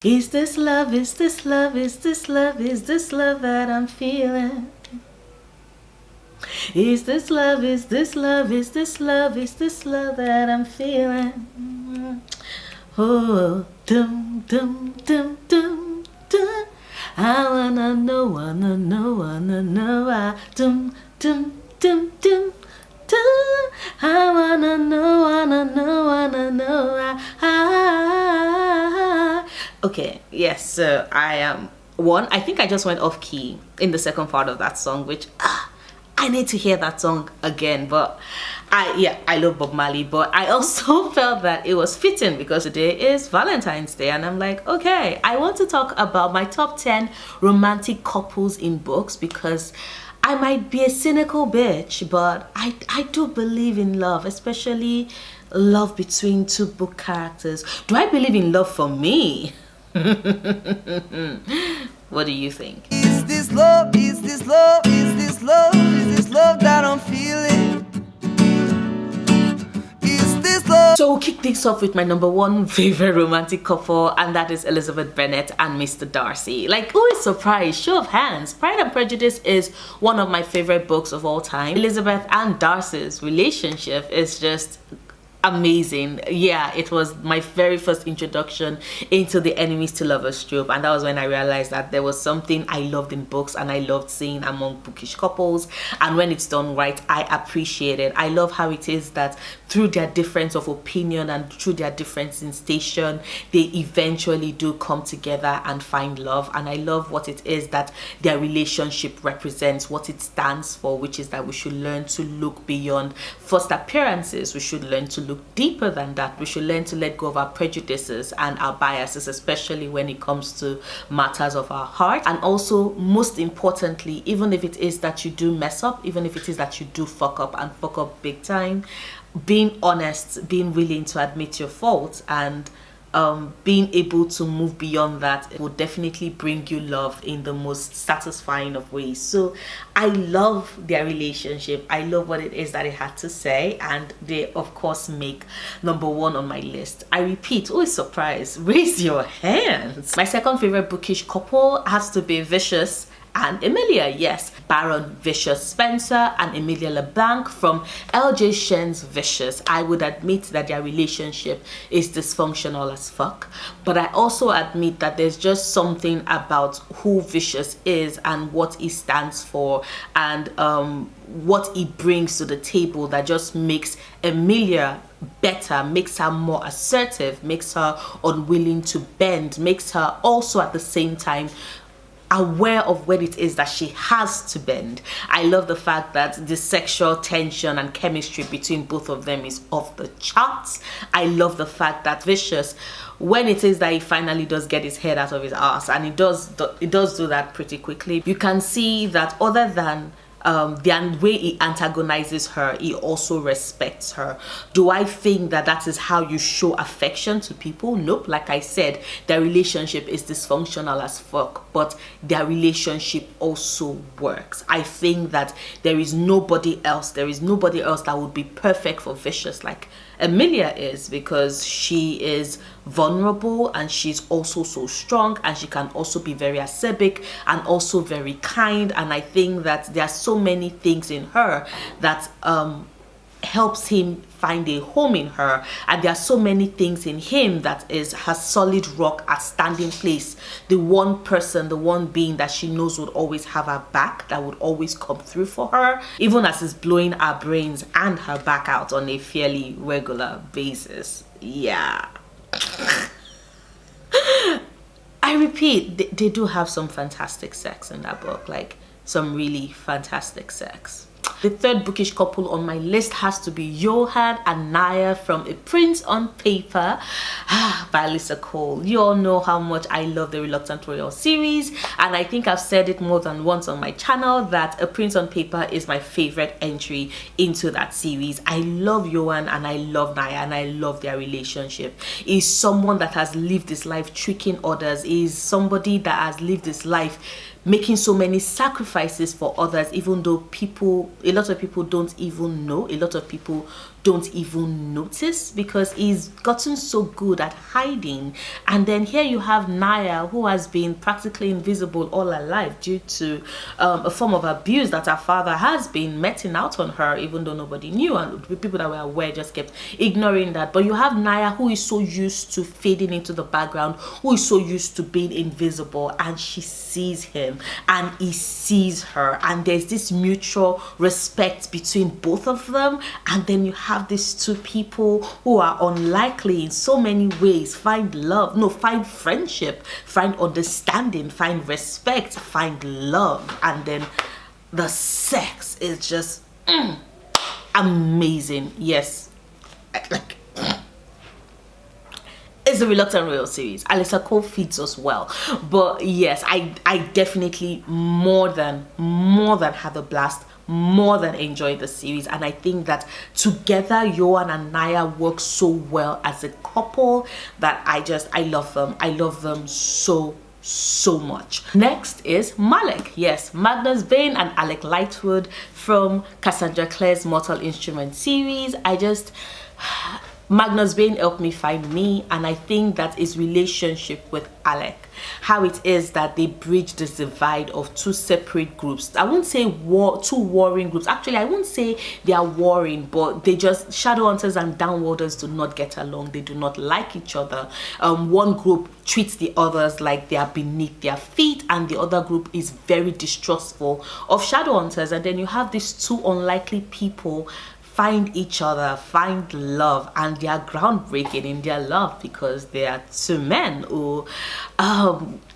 Is this love, is this love, is this love, is this love that I'm feeling? Is this love, is this love, is this love, is this love that I'm feeling? Oh, dum, dum, dum, dum, dum. I wanna know, wanna know, wanna know. Dum, dum, dum, dum, dum. I wanna know, wanna know, wanna know. Okay, yes, so I am I think I just went off key in the second part of that song, which I need to hear that song again. But I love Bob Marley, but I also felt that it was fitting because today is Valentine's Day, and I'm like, okay, I want to talk about my top 10 romantic couples in books, because I might be a cynical bitch, but I do believe in love, especially love between two book characters. Do I believe in love for me? What do you think? Is this love? Is this love? Is this love? Is this love that I'm feeling? Is this love? So we'll kick this off with my number one favorite romantic couple, and that is Elizabeth Bennet and Mr. Darcy. Like, who is surprised? Show of hands. Pride and Prejudice is one of my favorite books of all time. Elizabeth and Darcy's relationship is just amazing. Yeah, it was my very first introduction into the enemies to lovers trope, and that was when I realized that there was something I loved in books and I loved seeing among bookish couples, and when it's done right, I appreciate it. I love how it is that through their difference of opinion and through their difference in station, they eventually do come together and find love. And I love what it is that their relationship represents, what it stands for, which is that we should learn to look beyond first appearances. We should learn to look deeper than that. We should learn to let go of our prejudices and our biases, especially when it comes to matters of our heart. And also, most importantly, even if it is that you do mess up, even if it is that you do fuck up and fuck up big time, being honest, being willing to admit your faults, and being able to move beyond that will definitely bring you love in the most satisfying of ways. So I love their relationship. I love what it is that it had to say, and they of course make number one on my list. I repeat, who is surprised? Raise your hands. My second favorite bookish couple has to be Vicious and Emilia. Yes, Baron Vicious Spencer and Emilia LeBlanc from L.J. Shen's Vicious. I would admit that their relationship is dysfunctional as fuck, but I also admit that there's just something about who Vicious is and what he stands for, and what he brings to the table that just makes Emilia better, makes her more assertive, makes her unwilling to bend, makes her also at the same time aware of when it is that she has to bend. I love the fact that the sexual tension and chemistry between both of them is off the charts. I love the fact that Vicious, when it is that he finally does get his head out of his ass, and he does do that pretty quickly, you can see that other than the way he antagonizes her, he also respects her. Do I think that that is how you show affection to people? Nope. Like I said, their relationship is dysfunctional as fuck, but their relationship also works. I think that there is nobody else that would be perfect for Vicious like Emilia is, because she is vulnerable and she's also so strong, and she can also be very acerbic and also very kind. And I think that there are so many things in her that helps him find a home in her, and there are so many things in him that is her solid rock, a standing place, the one person, the one being that she knows would always have her back, that would always come through for her, even as it's blowing her brains and her back out on a fairly regular basis. Yeah. I repeat, they do have some fantastic sex in that book, like some really fantastic sex. The third bookish couple on my list has to be Johan and Naya from A Prince on Paper by Alyssa Cole. You all know how much I love the Reluctant Royal series, and I think I've said it more than once on my channel that A Prince on Paper is my favorite entry into that series. I love Johan and I love Naya, and I love their relationship. He's someone that has lived his life tricking others. He's somebody that has lived his life making so many sacrifices for others, even though a lot of people don't even know, a lot of people don't even notice because he's gotten so good at hiding. And then here you have Naya, who has been practically invisible all her life due to a form of abuse that her father has been meting out on her, even though nobody knew, and the people that were aware just kept ignoring that. But you have Naya, who is so used to fading into the background, who is so used to being invisible, and she sees him and he sees her, and there's this mutual respect between both of them. And then you have these two people who are unlikely in so many ways find love, no, find friendship, find understanding, find respect, find love, and then the sex is just amazing. Yes, like it's a Reluctant Royal series. Alyssa Cole feeds us well, but yes, I definitely more than had a blast, more than enjoyed the series. And I think that together Yoan and Naya work so well as a couple that I love them so much. Next is Malik. Yes, Magnus Bane and Alec Lightwood from Cassandra Clare's Mortal Instrument series. Magnus Bane helped me find me, and I think that his relationship with Alec, how it is that they bridge this divide of two separate groups. I wouldn't say two warring groups. Actually, I wouldn't say they are warring, but they just, Shadowhunters and Downworlders do not get along. They do not like each other. One group treats the others like they are beneath their feet, and the other group is very distrustful of Shadowhunters. And then you have these two unlikely people find each other, find love, and they are groundbreaking in their love because they are two men who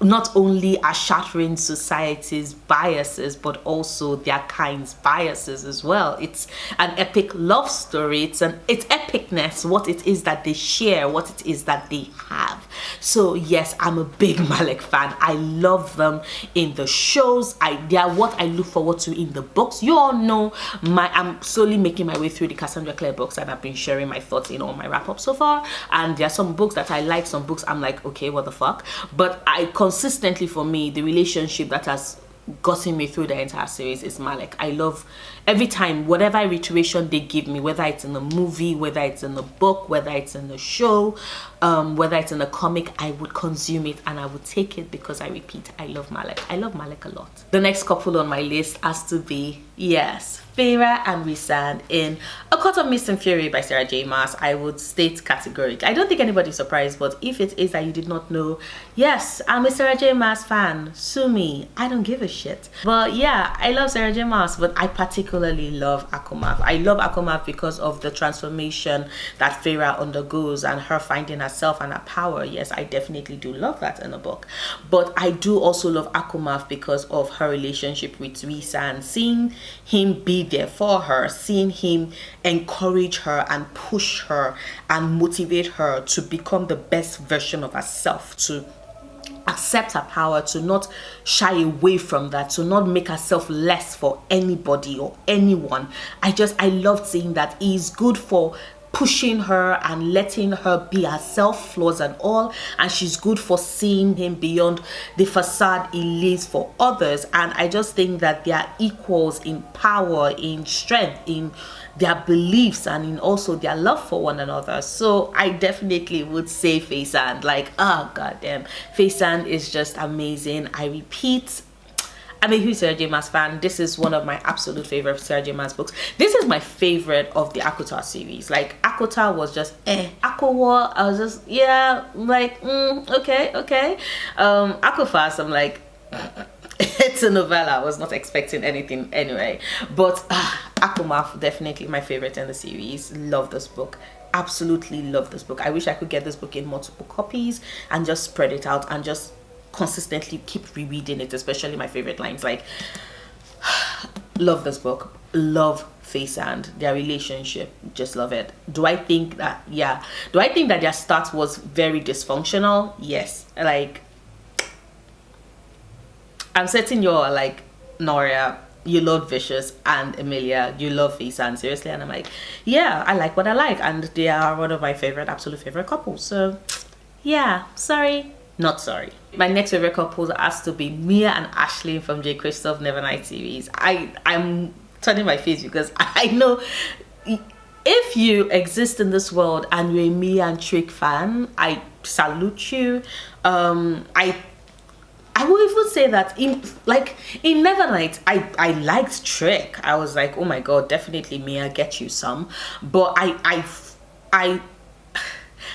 not only are shattering society's biases but also their kind's biases as well. It's an epic love story. It's epicness, what it is that they share, what it is that they have. So yes, I'm a big Malik fan. I love them in the shows. They are what I look forward to in the books. You all know I'm slowly making my way through the Cassandra Clare books, and I've been sharing my thoughts in all my wrap-ups so far. And there are some books that I like, some books I'm like, okay, what the fuck. But I consistently, for me, the relationship that has gotten me through the entire series is Malik. I love every time, whatever iteration they give me, whether it's in the movie, whether it's in the book, whether it's in the show, whether it's in a comic, I would consume it and I would take it because I repeat, I love Malik. I love Malik a lot. The next couple on my list has to be, yes, Feyre and Rhysand in A Court of Mist and Fury by Sarah J Maas. I would state categorically, I don't think anybody's surprised, but if it is that you did not know, yes, I'm a Sarah J Maas fan. Sue me, I don't give a shit. But yeah, I love Sarah J Maas, but I particularly love Akumath. I love Akumath because of the transformation that Feyre undergoes and her finding herself and her power. Yes, I definitely do love that in the book. But I do also love Akumath because of her relationship with Rhysand, seeing him be there for her, seeing him encourage her and push her and motivate her to become the best version of herself, to accept her power, to not shy away from that, to not make herself less for anybody or anyone. I loved seeing that. He's good for pushing her and letting her be herself, flaws and all, and she's good for seeing him beyond the facade he leaves for others. And I just think that they are equals in power, in strength, in their beliefs, and in also their love for one another. So I definitely would say Rhysand. Like, oh goddamn, Rhysand is just amazing. I repeat, I'm a huge Sarah J Maas fan. This is one of my absolute favorite Sarah J Maas books. This is my favorite of the ACOTAR series. Like, ACOTAR was just ACOWAR, I was just, yeah, like, okay. ACOFAS, I'm like, it's a novella. I was not expecting anything anyway. But Akumath, definitely my favorite in the series. Love this book. Absolutely love this book. I wish I could get this book in multiple copies and just spread it out and just consistently keep rereading it, especially my favorite lines. Like, love this book, love Rhysand, their relationship, just love it. Do I think that their start was very dysfunctional? Yes. Like, I'm certain you're like, Noria, you love Vicious, and Emilia, you love Rhysand, seriously. And I'm like, yeah, I like what I like, and they are one of my absolute favorite couples. So yeah, sorry, not sorry. My next favorite couple has to be Mia and Ashley from J. Kristoff Nevernight series. I'm turning my face because I know if you exist in this world and you're a Mia and Trick fan, I salute you. I will even say that in Nevernight, I liked Trick. I was like, oh my god, definitely Mia, get you some. But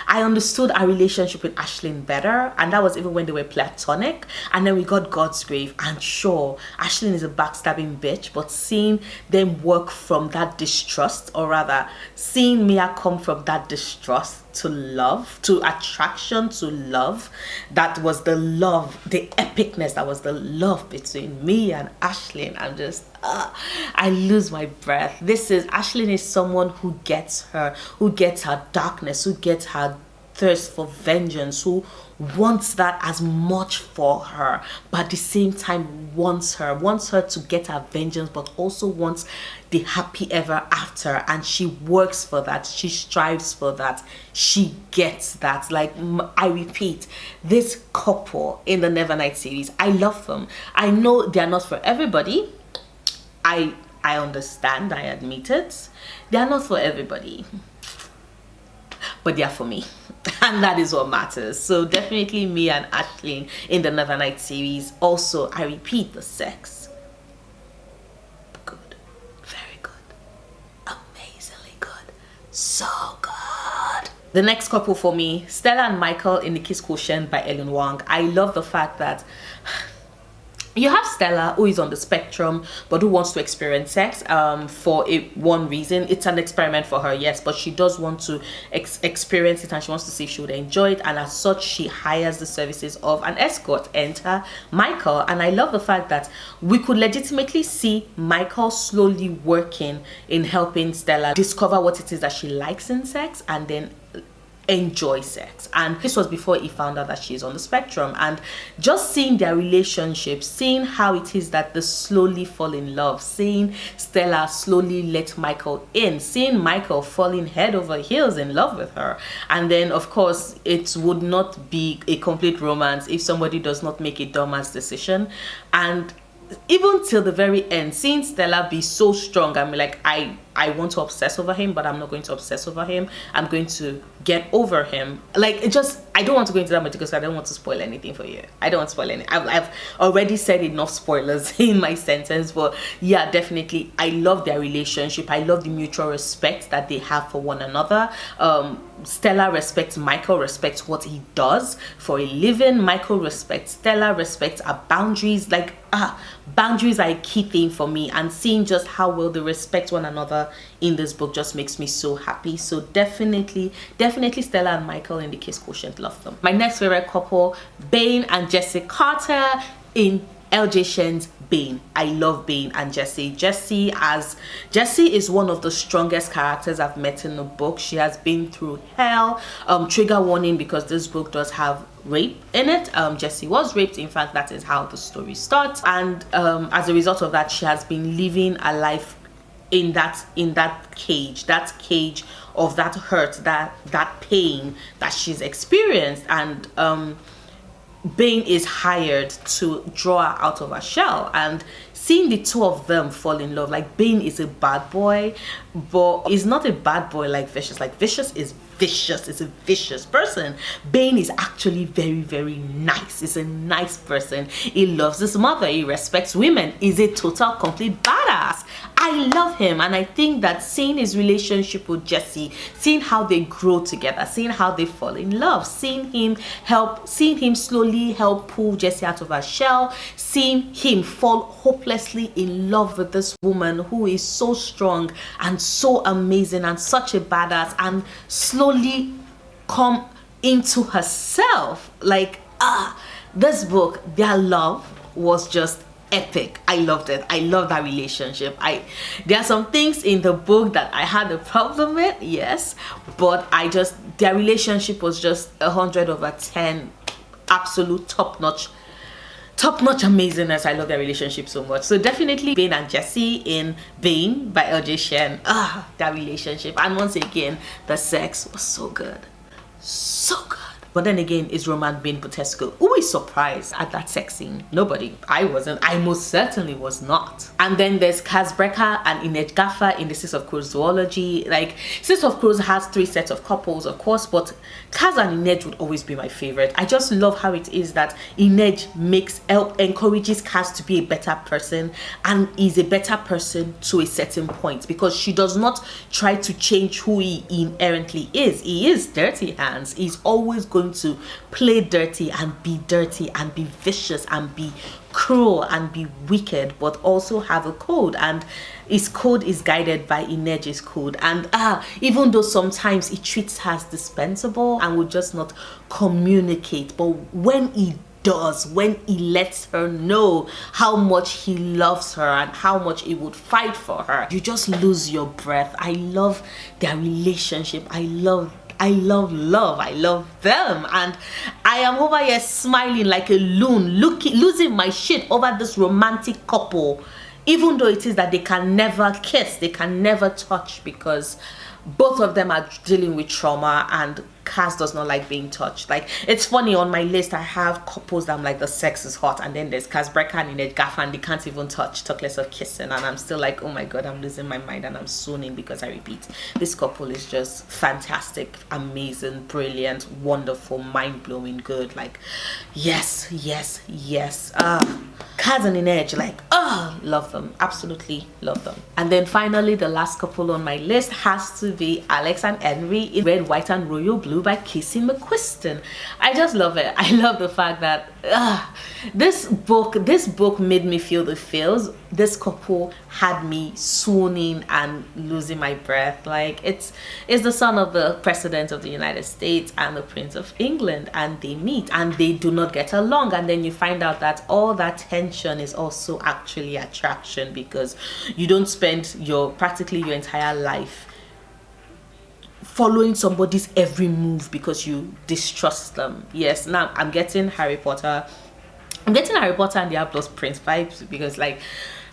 I understood our relationship with Ashlyn better, and that was even when they were platonic. And then we got God's Grave, and sure, Ashlyn is a backstabbing bitch, but seeing them work from that distrust, or rather, seeing Mia come from that distrust to love, to attraction, to love, that was the love, the epicness, that was the love between me and Ashlyn. I'm just, I lose my breath. Ashlyn is someone who gets her darkness, who gets her thirst for vengeance, who wants that as much for her, but at the same time wants her to get her vengeance, but also wants the happy ever after. And she works for that, she strives for that, she gets that. Like, I repeat, this couple in the Nevernight series, I love them. I know they are not for everybody. I understand, I admit it. They are not for everybody, but they are for me. And that is what matters. So definitely me and Ashlyn in the Nevernight series. Also, I repeat, the sex, good, very good, amazingly good, so good. The next couple for me, Stella and Michael in The Kiss Quotient by Ellen Wang. I love the fact that you have Stella, who is on the spectrum but who wants to experience sex for one reason. It's an experiment for her, yes, but she does want to experience it, and she wants to see if she would enjoy it, and as such she hires the services of an escort. Enter Michael. And I love the fact that we could legitimately see Michael slowly working in helping Stella discover what it is that she likes in sex and then enjoy sex. And this was before he found out that she's on the spectrum. And just seeing their relationship, seeing how it is that they slowly fall in love, seeing Stella slowly let Michael in, seeing Michael falling head over heels in love with her. And then of course it would not be a complete romance if somebody does not make a dumbass decision. And even till the very end, seeing Stella be so strong, I'm like, I want to obsess over him, but I'm not going to obsess over him. I'm going to get over him. Like, it just, I don't want to go into that much because I don't want to spoil anything for you. I don't want to spoil anything. I've already said enough spoilers in my sentence, but yeah, definitely, I love their relationship. I love the mutual respect that they have for one another. Stella respects Michael, respects what he does for a living. Michael respects Stella, respects her boundaries. Like, boundaries are a key thing for me, and seeing just how well they respect one another in this book just makes me so happy. So definitely Stella and Michael in The Kiss Quotient, love them. My next favorite couple, Bane and Jesse Carter in LJ Shen's Bane. I love Bane and Jesse. Jesse is one of the strongest characters I've met in the book. She has been through hell. Trigger warning, because this book does have rape in it. Jesse was raped. In fact, that is how the story starts. And as a result of that, she has been living a life in that cage of that hurt, that pain that she's experienced. And Bane is hired to draw her out of her shell, and seeing the two of them fall in love, like, Bane is a bad boy, but he's not a bad boy like Vicious. Like, Vicious is vicious, is a vicious person. Bane is actually very, very nice. He's a nice person. He loves his mother, he respects women, he's a total complete badass. I love him, and I think that seeing his relationship with Jesse, seeing how they grow together, seeing how they fall in love, seeing him slowly help pull Jesse out of her shell, seeing him fall hopelessly in love with this woman who is so strong and so amazing and such a badass, and slowly come into herself. Like, this book, their love was just epic. I loved it. I love that relationship. There are some things in the book that I had a problem with, yes, but their relationship was just 100/10, absolute top-notch amazingness. I love their relationship so much. So definitely Bane and Jesse in Bane by LJ Shen. That relationship. And once again, the sex was so good. So good. But then again, is Roman being Butesco? Who is surprised at that sex scene? Nobody. I wasn't. I most certainly was not. And then there's Kaz Brecker and Inej Gaffer in the Six of Crows zoology. Like, Six of Crows has 3 sets of couples, of course, but Kaz and Inej would always be my favorite. I just love how it is that Inej encourages Kaz to be a better person, and is a better person to a certain point, because she does not try to change who he inherently is. He is Dirty Hands. He's always going to play dirty and be vicious and be cruel and be wicked, but also have a code, and his code is guided by Inej's code. And even though sometimes he treats her as dispensable and would just not communicate, but when he does, when he lets her know how much he loves her and how much he would fight for her, you just lose your breath. I love their relationship. I love love. I love them, and I am over here smiling like a loon, losing my shit over this romantic couple, even though it is that they can never kiss, they can never touch, because both of them are dealing with trauma, and Kaz does not like being touched. Like, it's funny, on my list I have couples that I'm like, the sex is hot, and then there's Kaz Brecker and Inej Gaffer, and they can't even touch, talk less of kissing, and I'm still like, oh my god, I'm losing my mind, and I'm swooning, because I repeat, this couple is just fantastic, amazing, brilliant, wonderful, mind-blowing, good. Like, yes. Kaz and Inej, like, love them, absolutely love them. And then finally, the last couple on my list has to be Alex and Henry in Red, White and Royal Blue by Casey McQuiston. I just love it. I love the fact that this book made me feel the feels. This couple had me swooning and losing my breath. Like, it's the son of the President of the United States and the Prince of England, and they meet and they do not get along, and then you find out that all that tension is also actually attraction, because you don't spend practically your entire life following somebody's every move because you distrust them. Yes, now I'm getting Harry Potter and the Half-Blood Prince vibes, because like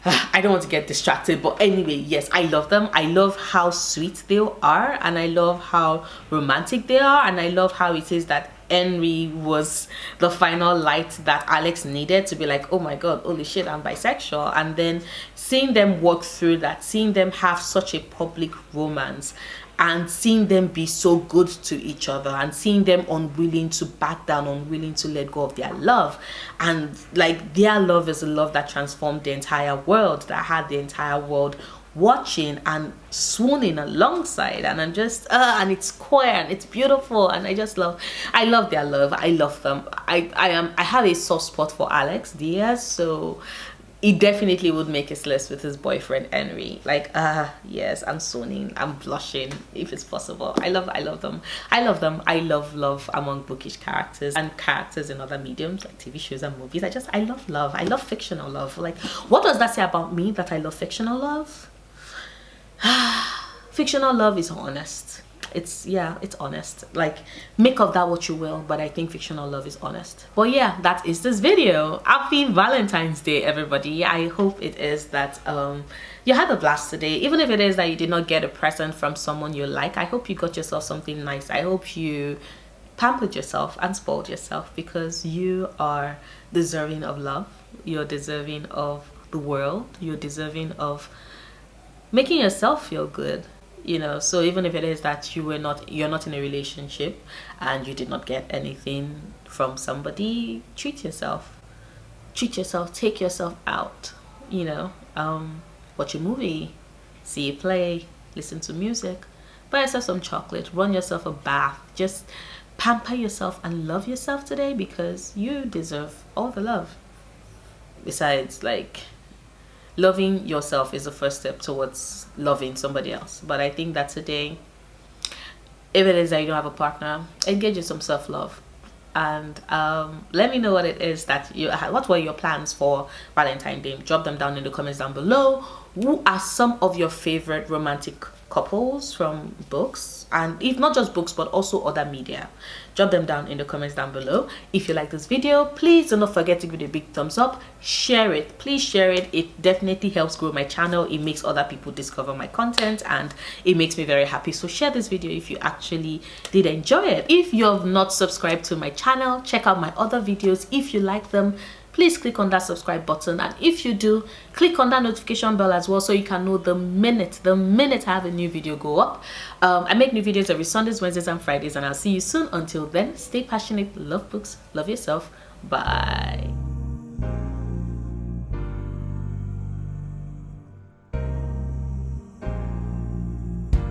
I don't want to get distracted, but anyway, yes, I love them. I love how sweet they are, and I love how romantic they are, and I love how it is that Henry was the final light that Alex needed to be like, oh my god, holy shit, I'm bisexual. And then seeing them work through that, seeing them have such a public romance, and seeing them be so good to each other, and seeing them unwilling to back down, unwilling to let go of their love, and like their love is a love that transformed the entire world, that had the entire world watching and swooning alongside. And I'm just and it's queer and it's beautiful, and I love their love. I love them. I have a soft spot for Alex Diaz, so he definitely would make his list with his boyfriend Henry. Like, yes, I'm swooning, I'm blushing, if it's possible. I love them. I love among bookish characters and characters in other mediums like TV shows and movies. I love love. I love fictional love. Like, what does that say about me that I love fictional love? Fictional love is honest. It's honest. Like, make of that what you will, but I think fictional love is honest. But yeah, that is this video. Happy Valentine's Day, everybody. I hope it is that you had a blast today. Even if it is that you did not get a present from someone you like, I hope you got yourself something nice. I hope you pampered yourself and spoiled yourself, because you are deserving of love. You're deserving of the world. You're deserving of making yourself feel good. You know, so even if it is that you're not in a relationship and you did not get anything from somebody, treat yourself, take yourself out, you know, watch a movie, see a play, listen to music, buy yourself some chocolate, run yourself a bath, just pamper yourself and love yourself today, because you deserve all the love. Besides, like, loving yourself is the first step towards loving somebody else. But I think that today, if it is that you don't have a partner, engage in some self-love, and let me know what it is that what were your plans for Valentine's Day. Drop them down in the comments down below. Who are some of your favorite romantic couples from books, and if not just books but also other media. Drop them down in the comments down below. If you like this video, please do not forget to give it a big thumbs up. Share it, please share it. It definitely helps grow my channel. It makes other people discover my content and it makes me very happy. So share this video if you actually did enjoy it. If you have not subscribed to my channel, check out my other videos. If you like them, please click on that subscribe button, and if you do, click on that notification bell as well so you can know the minute I have a new video go up. I make new videos every Sundays, Wednesdays and Fridays, and I'll see you soon. Until then, stay passionate, love books, love yourself. Bye.